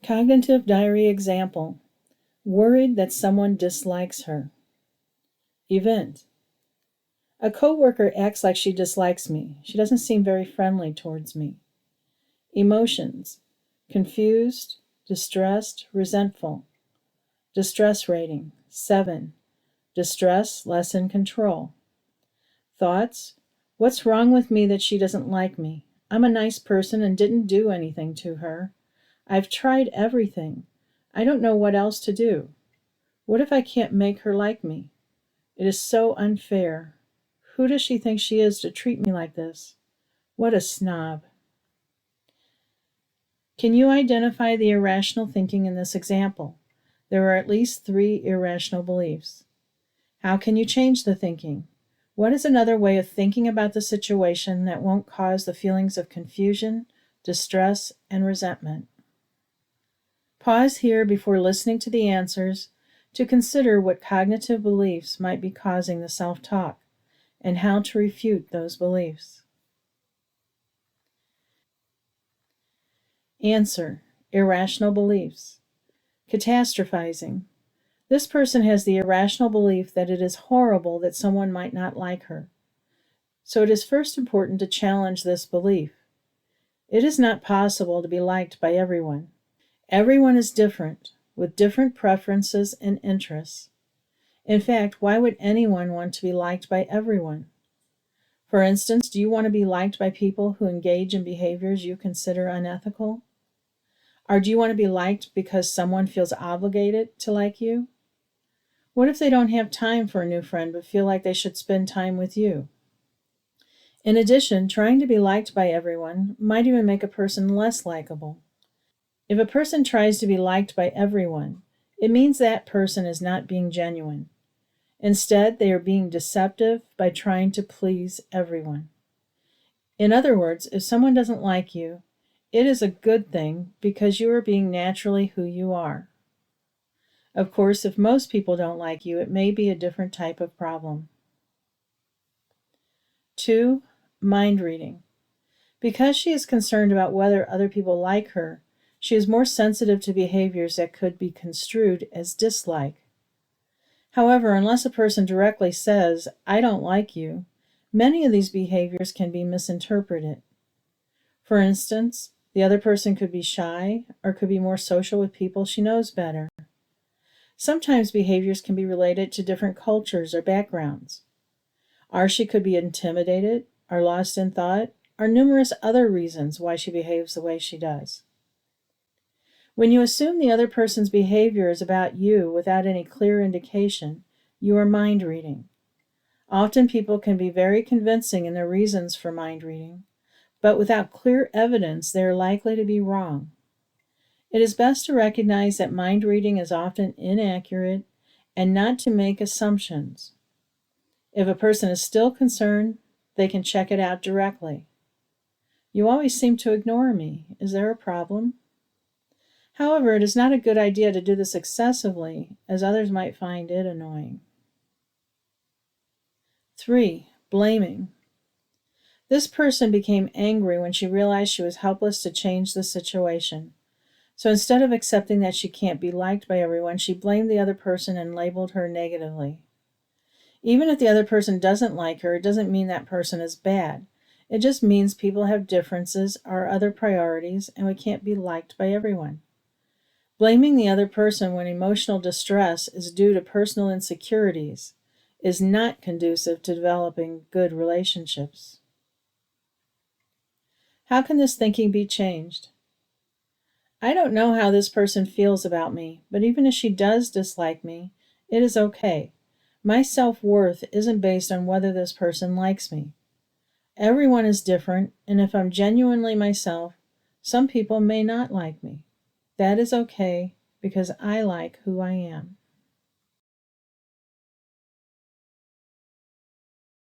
Cognitive diary example. Worried that someone dislikes her. Event. A coworker acts like she dislikes me. She doesn't seem very friendly towards me. Emotions. Confused, distressed, resentful. Distress rating, 7. Distress less in control. Thoughts. What's wrong with me that she doesn't like me? I'm a nice person and didn't do anything to her. I've tried everything. I don't know what else to do. What if I can't make her like me? It is so unfair. Who does she think she is to treat me like this? What a snob. Can you identify the irrational thinking in this example? There are at least 3 irrational beliefs. How can you change the thinking? What is another way of thinking about the situation that won't cause the feelings of confusion, distress, and resentment? Pause here before listening to the answers to consider what cognitive beliefs might be causing the self-talk and how to refute those beliefs. Answer: irrational beliefs. Catastrophizing. This person has the irrational belief that it is horrible that someone might not like her. So it is first important to challenge this belief. It is not possible to be liked by everyone. Everyone is different, with different preferences and interests. In fact, why would anyone want to be liked by everyone? For instance, do you want to be liked by people who engage in behaviors you consider unethical? Or do you want to be liked because someone feels obligated to like you? What if they don't have time for a new friend but feel like they should spend time with you? In addition, trying to be liked by everyone might even make a person less likable. If a person tries to be liked by everyone, it means that person is not being genuine. Instead, they are being deceptive by trying to please everyone. In other words, if someone doesn't like you, it is a good thing because you are being naturally who you are. Of course, if most people don't like you, it may be a different type of problem. 2. Mind reading. Because she is concerned about whether other people like her, she is more sensitive to behaviors that could be construed as dislike. However, unless a person directly says, "I don't like you," many of these behaviors can be misinterpreted. For instance, the other person could be shy or could be more social with people she knows better. Sometimes behaviors can be related to different cultures or backgrounds. Or she could be intimidated or lost in thought, or numerous other reasons why she behaves the way she does. When you assume the other person's behavior is about you without any clear indication, you are mind reading. Often people can be very convincing in their reasons for mind reading, but without clear evidence, they are likely to be wrong. It is best to recognize that mind reading is often inaccurate and not to make assumptions. If a person is still concerned, they can check it out directly. "You always seem to ignore me. Is there a problem?" However, it is not a good idea to do this excessively, as others might find it annoying. 3. Blaming. This person became angry when she realized she was helpless to change the situation. So instead of accepting that she can't be liked by everyone, she blamed the other person and labeled her negatively. Even if the other person doesn't like her, it doesn't mean that person is bad. It just means people have differences or other priorities, and we can't be liked by everyone. Blaming the other person when emotional distress is due to personal insecurities is not conducive to developing good relationships. How can this thinking be changed? I don't know how this person feels about me, but even if she does dislike me, it is okay. My self-worth isn't based on whether this person likes me. Everyone is different, and if I'm genuinely myself, some people may not like me. That is okay because I like who I am.